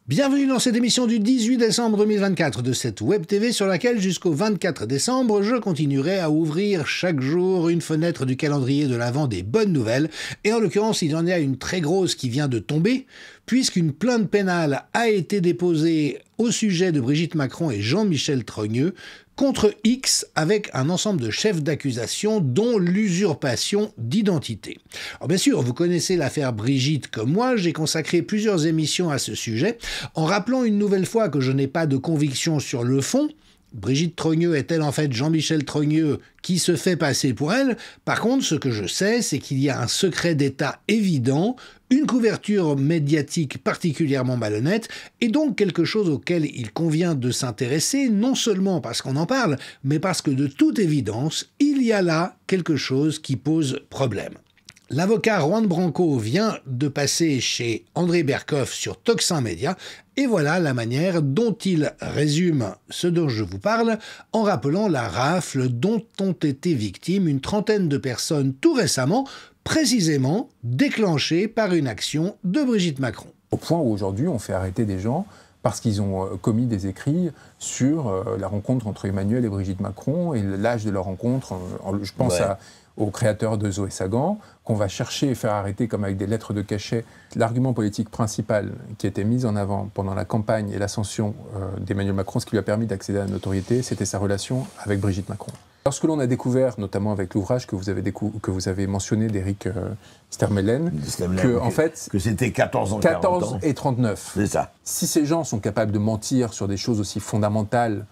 Bienvenue dans cette émission du 18 décembre 2024 de cette Web TV sur laquelle jusqu'au 24 décembre, je continuerai à ouvrir chaque jour une fenêtre du calendrier de l'Avent des bonnes nouvelles. Et en l'occurrence, il y en a une très grosse qui vient de tomber, puisqu'une plainte pénale a été déposée au sujet de Brigitte Macron et Jean-Michel Trogneux contre X avec un ensemble de chefs d'accusation dont l'usurpation d'identité. Alors bien sûr, vous connaissez l'affaire Brigitte comme moi, j'ai consacré plusieurs émissions à ce sujet, en rappelant une nouvelle fois que je n'ai pas de conviction sur le fond. Brigitte Trogneux est-elle en fait Jean-Michel Trogneux qui se fait passer pour elle? Par contre, ce que je sais, c'est qu'il y a un secret d'État évident, une couverture médiatique particulièrement malhonnête, et donc quelque chose auquel il convient de s'intéresser, non seulement parce qu'on en parle, mais parce que de toute évidence, il y a là quelque chose qui pose problème. L'avocat Juan Branco vient de passer chez André Berkoff sur Tocsin Média, et voilà la manière dont il résume ce dont je vous parle, en rappelant la rafle dont ont été victimes une trentaine de personnes tout récemment, précisément déclenchée par une action de Brigitte Macron. Au point où aujourd'hui on fait arrêter des gens parce qu'ils ont commis des écrits sur la rencontre entre Emmanuel et Brigitte Macron et l'âge de leur rencontre. Je pense au créateur de Zoé Sagan, qu'on va chercher et faire arrêter comme avec des lettres de cachet. L'argument politique principal qui était mis en avant pendant la campagne et l'ascension d'Emmanuel Macron, ce qui lui a permis d'accéder à la notoriété, c'était sa relation avec Brigitte Macron. Lorsque l'on a découvert, notamment avec l'ouvrage que vous avez mentionné d'Éric Stermelen, que c'était 14 ans, 14 et 39. C'est ça. Si ces gens sont capables de mentir sur des choses aussi fondamentales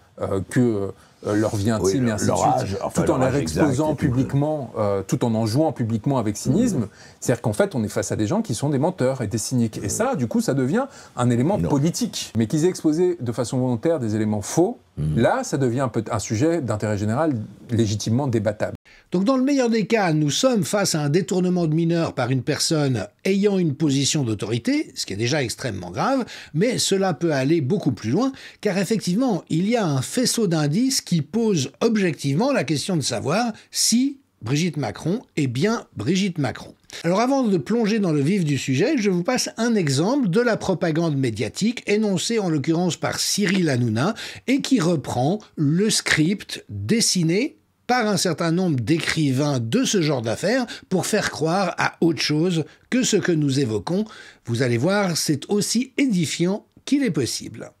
que leur vie intime et ainsi de suite, tout en leur exposant publiquement, tout en jouant publiquement avec cynisme, c'est-à-dire qu'en fait, on est face à des gens qui sont des menteurs et des cyniques. Et ça, du coup, ça devient un élément politique. Mais qu'ils aient exposé de façon volontaire des éléments faux, là, ça devient un sujet d'intérêt général légitimement débattable. Donc dans le meilleur des cas, nous sommes face à un détournement de mineurs par une personne ayant une position d'autorité, ce qui est déjà extrêmement grave, mais cela peut aller beaucoup plus loin, car effectivement, il y a un faisceau d'indices qui pose objectivement la question de savoir si Brigitte Macron est bien Brigitte Macron. Alors avant de plonger dans le vif du sujet, je vous passe un exemple de la propagande médiatique énoncée en l'occurrence par Cyril Hanouna et qui reprend le script dessiné par un certain nombre d'écrivains de ce genre d'affaires pour faire croire à autre chose que ce que nous évoquons. Vous allez voir, c'est aussi édifiant qu'il est possible.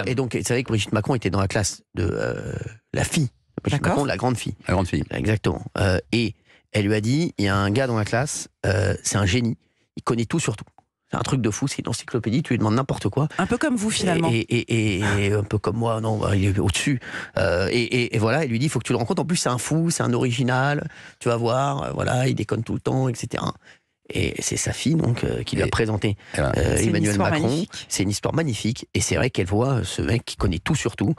Et donc, c'est vrai que Brigitte Macron était dans la classe de la fille. Brigitte Macron, la grande fille. La grande fille. Exactement. Et elle lui a dit, il y a un gars dans la classe, c'est un génie, il connaît tout sur tout. C'est un truc de fou, c'est une encyclopédie, tu lui demandes n'importe quoi. Un peu comme vous, finalement. Et un peu comme moi, non, il est au-dessus. Et voilà, il lui dit, il faut que tu le rencontres. En plus, c'est un fou, c'est un original, tu vas voir, voilà, il déconne tout le temps, etc. Et c'est sa fille, donc, qui lui a présenté Emmanuel Macron. C'est une histoire magnifique. Et c'est vrai qu'elle voit ce mec qui connaît tout sur tout,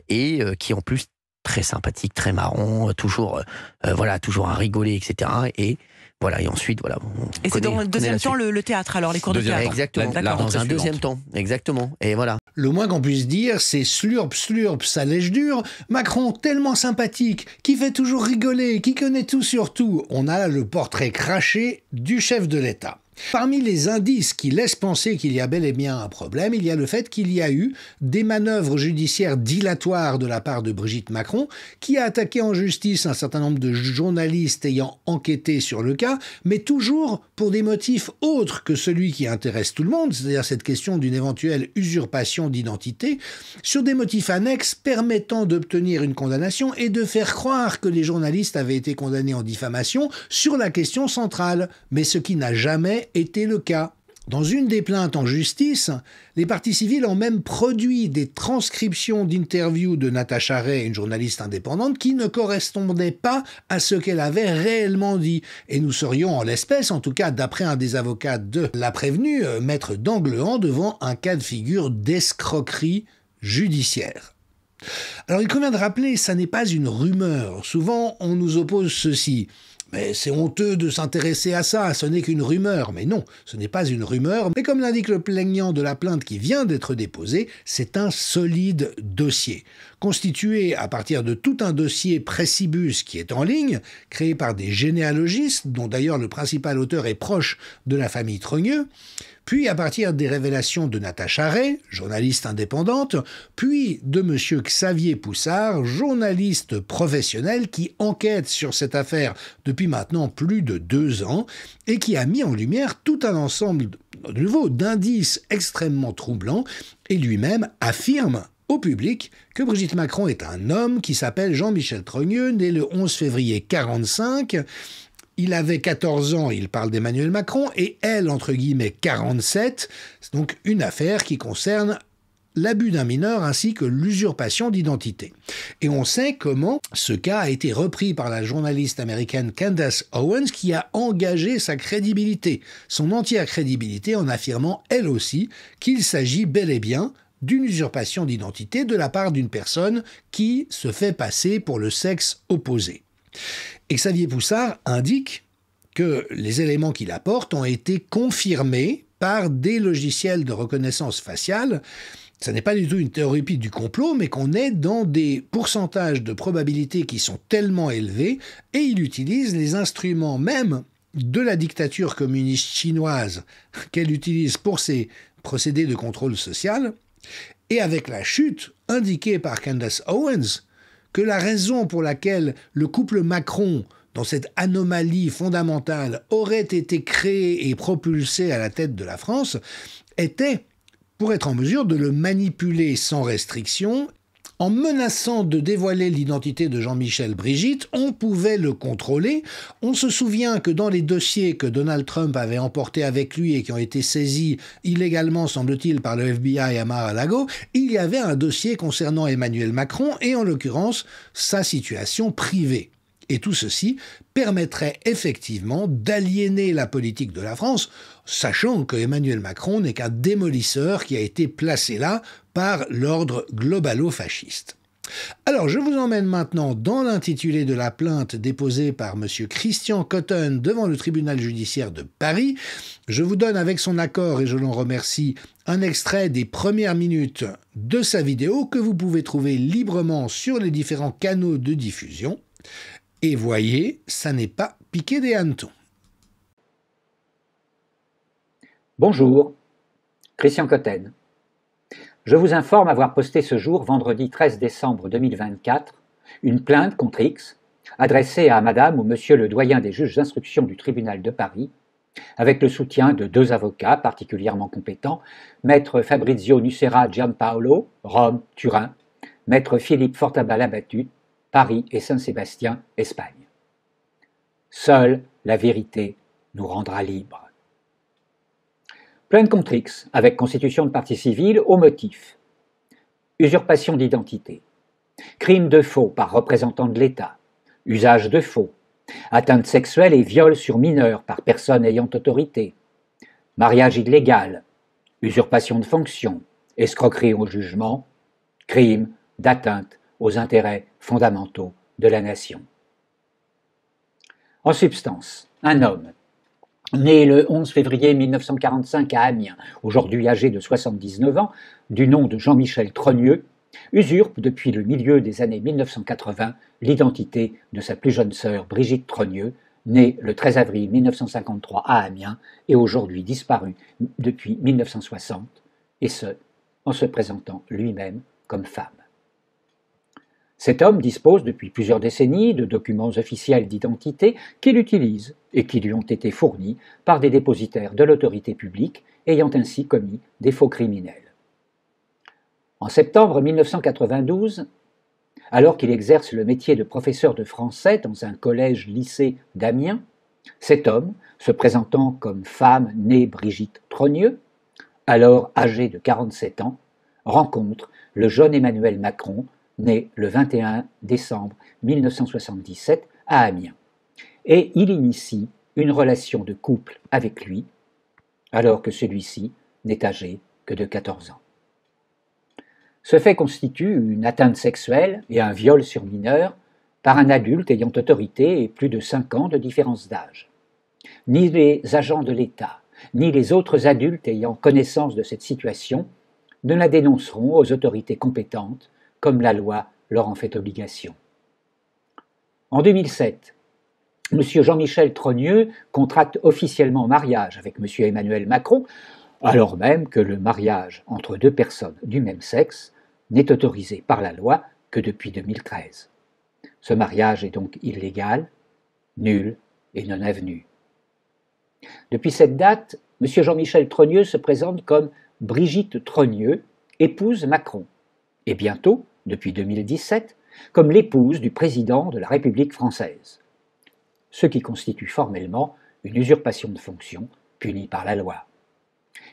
et qui, en plus, très sympathique, très marrant, toujours à rigoler, etc. Et voilà, et ensuite, voilà. Et c'est dans le deuxième temps le théâtre, alors, les cours de théâtre. Exactement, dans un deuxième temps, exactement. Et voilà. Le moins qu'on puisse dire, c'est slurp, slurp, ça lèche dur. Macron, tellement sympathique, qui fait toujours rigoler, qui connaît tout sur tout. On a là le portrait craché du chef de l'État. Parmi les indices qui laissent penser qu'il y a bel et bien un problème, il y a le fait qu'il y a eu des manœuvres judiciaires dilatoires de la part de Brigitte Macron, qui a attaqué en justice un certain nombre de journalistes ayant enquêté sur le cas, mais toujours pour des motifs autres que celui qui intéresse tout le monde, c'est-à-dire cette question d'une éventuelle usurpation d'identité, sur des motifs annexes permettant d'obtenir une condamnation et de faire croire que les journalistes avaient été condamnés en diffamation sur la question centrale, mais ce qui n'a jamais était le cas. Dans une des plaintes en justice, les parties civiles ont même produit des transcriptions d'interviews de Natacha Ray, une journaliste indépendante, qui ne correspondaient pas à ce qu'elle avait réellement dit. Et nous serions, en l'espèce, en tout cas d'après un des avocats de la prévenue, maître d'Anglehan, devant un cas de figure d'escroquerie judiciaire. Alors il convient de rappeler, ça n'est pas une rumeur. Souvent, on nous oppose ceci. Mais c'est honteux de s'intéresser à ça, ce n'est qu'une rumeur. Mais non, ce n'est pas une rumeur, mais comme l'indique le plaignant de la plainte qui vient d'être déposée, c'est un solide dossier. constitué à partir de tout un dossier Précibus qui est en ligne, créé par des généalogistes, dont d'ailleurs le principal auteur est proche de la famille Trogneux, puis à partir des révélations de Natacha Ray, journaliste indépendante, puis de M. Xavier Poussard, journaliste professionnel qui enquête sur cette affaire depuis maintenant plus de 2 ans et qui a mis en lumière tout un ensemble de nouveau d'indices extrêmement troublants et lui-même affirme au public que Brigitte Macron est un homme qui s'appelle Jean-Michel Trogneux, né le 11 février 1945. Il avait 14 ans, il parle d'Emmanuel Macron, et elle, entre guillemets, 47. C'est donc une affaire qui concerne l'abus d'un mineur ainsi que l'usurpation d'identité. Et on sait comment ce cas a été repris par la journaliste américaine Candace Owens qui a engagé sa crédibilité, son entière crédibilité en affirmant elle aussi qu'il s'agit bel et bien d'une usurpation d'identité de la part d'une personne qui se fait passer pour le sexe opposé. Et Xavier Poussard indique que les éléments qu'il apporte ont été confirmés par des logiciels de reconnaissance faciale. Ce n'est pas du tout une théorie du complot, mais qu'on est dans des pourcentages de probabilité qui sont tellement élevés, et il utilise les instruments même de la dictature communiste chinoise qu'elle utilise pour ses procédés de contrôle social, et avec la chute indiquée par Candace Owens, que la raison pour laquelle le couple Macron, dans cette anomalie fondamentale, aurait été créé et propulsé à la tête de la France, était pour être en mesure de le manipuler sans restriction. En menaçant de dévoiler l'identité de Jean-Michel Brigitte, on pouvait le contrôler. On se souvient que dans les dossiers que Donald Trump avait emportés avec lui et qui ont été saisis illégalement, semble-t-il, par le FBI à Mar-a-Lago, il y avait un dossier concernant Emmanuel Macron et en l'occurrence sa situation privée. Et tout ceci permettrait effectivement d'aliéner la politique de la France, sachant que Emmanuel Macron n'est qu'un démolisseur qui a été placé là par l'ordre globalo-fasciste. Alors, je vous emmène maintenant dans l'intitulé de la plainte déposée par M. Christian Cotton devant le tribunal judiciaire de Paris. Je vous donne avec son accord, et je l'en remercie, un extrait des premières minutes de sa vidéo que vous pouvez trouver librement sur les différents canaux de diffusion. Et voyez, ça n'est pas piqué des hannetons. Bonjour, Christian Cotten. Je vous informe avoir posté ce jour, vendredi 13 décembre 2024, une plainte contre X, adressée à Madame ou Monsieur le doyen des juges d'instruction du tribunal de Paris, avec le soutien de 2 avocats particulièrement compétents, Maître Fabrizio Nucera Gianpaolo, Rome, Turin, Maître Philippe Fortabala-Batut, Paris et Saint-Sébastien, Espagne. Seule la vérité nous rendra libres. Plainte contre X, avec constitution de partie civile, au motif. Usurpation d'identité. Crime de faux par représentant de l'État. Usage de faux. Atteinte sexuelle et viol sur mineur par personne ayant autorité. Mariage illégal. Usurpation de fonction. Escroquerie au jugement. Crime d'atteinte aux intérêts fondamentaux de la nation. En substance, un homme, né le 11 février 1945 à Amiens, aujourd'hui âgé de 79 ans, du nom de Jean-Michel Trogneux, usurpe depuis le milieu des années 1980 l'identité de sa plus jeune sœur Brigitte Trogneux, née le 13 avril 1953 à Amiens et aujourd'hui disparue depuis 1960, et ce, en se présentant lui-même comme femme. Cet homme dispose depuis plusieurs décennies de documents officiels d'identité qu'il utilise et qui lui ont été fournis par des dépositaires de l'autorité publique ayant ainsi commis des faux criminels. En septembre 1992, alors qu'il exerce le métier de professeur de français dans un collège-lycée d'Amiens, cet homme, se présentant comme femme née Brigitte Trogneux, alors âgée de 47 ans, rencontre le jeune Emmanuel Macron, né le 21 décembre 1977 à Amiens. Et il initie une relation de couple avec lui, alors que celui-ci n'est âgé que de 14 ans. Ce fait constitue une atteinte sexuelle et un viol sur mineur par un adulte ayant autorité et plus de 5 ans de différence d'âge. Ni les agents de l'État, ni les autres adultes ayant connaissance de cette situation ne la dénonceront aux autorités compétentes, comme la loi leur en fait obligation. En 2007, M. Jean-Michel Trogneux contracte officiellement mariage avec M. Emmanuel Macron, alors même que le mariage entre deux personnes du même sexe n'est autorisé par la loi que depuis 2013. Ce mariage est donc illégal, nul et non avenu. Depuis cette date, M. Jean-Michel Trogneux se présente comme Brigitte Trogneux, épouse Macron, et bientôt, depuis 2017, comme l'épouse du président de la République française, ce qui constitue formellement une usurpation de fonction punie par la loi.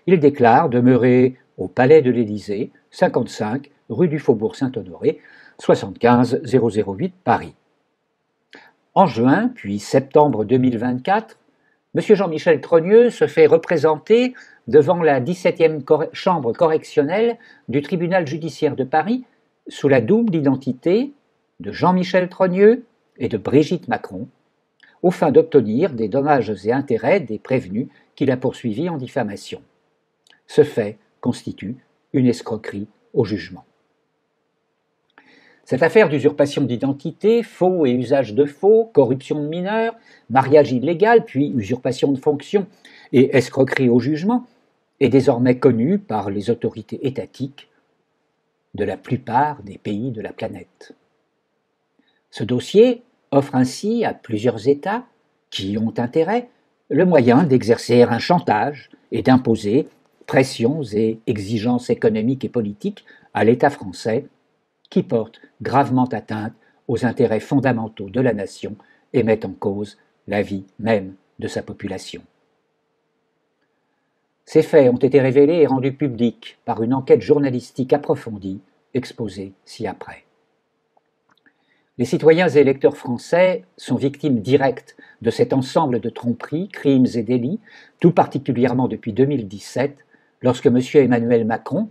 Il déclare demeurer au Palais de l'Élysée, 55 rue du Faubourg Saint-Honoré, 75 008 Paris. En juin, puis septembre 2024, M. Jean-Michel Trogneux se fait représenter devant la 17e chambre correctionnelle du tribunal judiciaire de Paris sous la double identité de Jean-Michel Trogneux et de Brigitte Macron, aux fins d'obtenir des dommages et intérêts des prévenus qu'il a poursuivis en diffamation. Ce fait constitue une escroquerie au jugement. Cette affaire d'usurpation d'identité, faux et usage de faux, corruption de mineurs, mariage illégal, puis usurpation de fonction et escroquerie au jugement, est désormais connue par les autorités étatiques de la plupart des pays de la planète. Ce dossier offre ainsi à plusieurs États, qui y ont intérêt, le moyen d'exercer un chantage et d'imposer pressions et exigences économiques et politiques à l'État français, qui portent gravement atteinte aux intérêts fondamentaux de la nation et mettent en cause la vie même de sa population. Ces faits ont été révélés et rendus publics par une enquête journalistique approfondie, exposée ci-après. Les citoyens et électeurs français sont victimes directes de cet ensemble de tromperies, crimes et délits, tout particulièrement depuis 2017, lorsque M. Emmanuel Macron,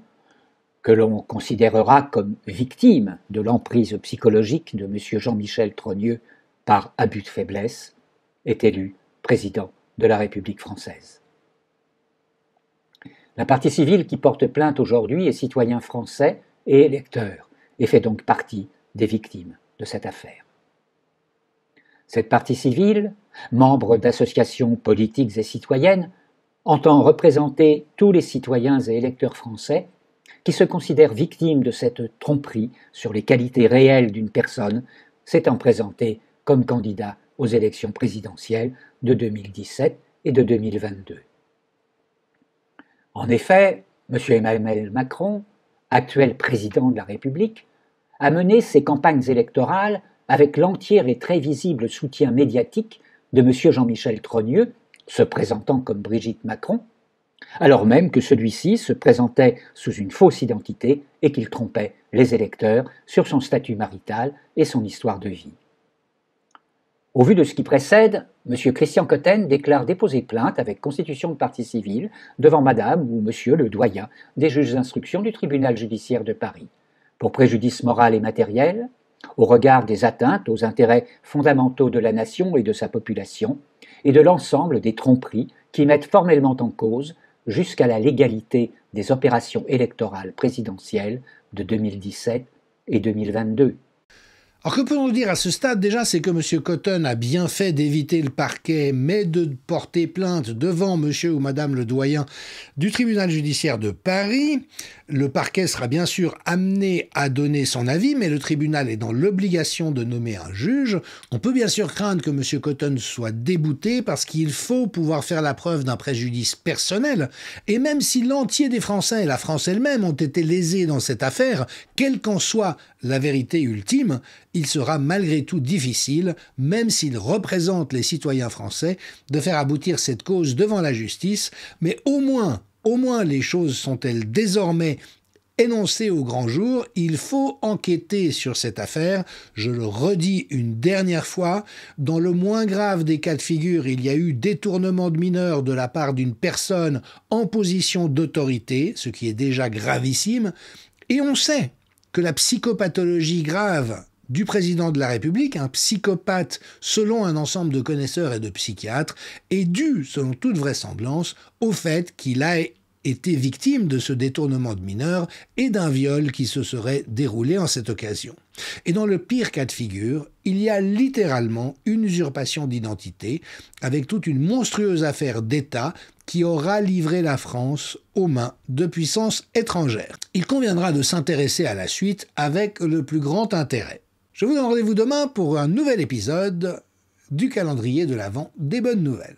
que l'on considérera comme victime de l'emprise psychologique de M. Jean-Michel Trogneux par abus de faiblesse, est élu président de la République française. La partie civile qui porte plainte aujourd'hui est citoyen français et électeur, et fait donc partie des victimes de cette affaire. Cette partie civile, membre d'associations politiques et citoyennes, entend représenter tous les citoyens et électeurs français qui se considèrent victimes de cette tromperie sur les qualités réelles d'une personne s'étant présentée comme candidat aux élections présidentielles de 2017 et de 2022. En effet, M. Emmanuel Macron, actuel président de la République, a mené ses campagnes électorales avec l'entier et très visible soutien médiatique de M. Jean-Michel Trogneux, se présentant comme Brigitte Macron, alors même que celui-ci se présentait sous une fausse identité et qu'il trompait les électeurs sur son statut marital et son histoire de vie. Au vu de ce qui précède, M. Christian Cotten déclare déposer plainte avec constitution de partie civile devant Madame ou Monsieur le doyen des juges d'instruction du tribunal judiciaire de Paris, pour préjudice moral et matériel, au regard des atteintes aux intérêts fondamentaux de la nation et de sa population, et de l'ensemble des tromperies qui mettent formellement en cause jusqu'à la légalité des opérations électorales présidentielles de 2017 et 2022. Alors que peut-on dire à ce stade? Déjà, c'est que M. Cotten a bien fait d'éviter le parquet, mais de porter plainte devant M. ou Mme le doyen du tribunal judiciaire de Paris. Le parquet sera bien sûr amené à donner son avis, mais le tribunal est dans l'obligation de nommer un juge. On peut bien sûr craindre que M. Cotten soit débouté parce qu'il faut pouvoir faire la preuve d'un préjudice personnel. Et même si l'entier des Français et la France elle-même ont été lésés dans cette affaire, quelle qu'en soit la vérité ultime, il sera malgré tout difficile, même s'il représente les citoyens français, de faire aboutir cette cause devant la justice, mais au moins les choses sont-elles désormais énoncées au grand jour. Il faut enquêter sur cette affaire. Je le redis une dernière fois, dans le moins grave des cas de figure, il y a eu détournement de mineurs de la part d'une personne en position d'autorité, ce qui est déjà gravissime, et on sait que la psychopathologie grave du président de la République, un psychopathe selon un ensemble de connaisseurs et de psychiatres, est due, selon toute vraisemblance, au fait qu'il a été victime de ce détournement de mineurs et d'un viol qui se serait déroulé en cette occasion. Et dans le pire cas de figure, il y a littéralement une usurpation d'identité avec toute une monstrueuse affaire d'État qui aura livré la France aux mains de puissances étrangères. Il conviendra de s'intéresser à la suite avec le plus grand intérêt. Je vous donne rendez-vous demain pour un nouvel épisode du calendrier de l'Avent des bonnes nouvelles.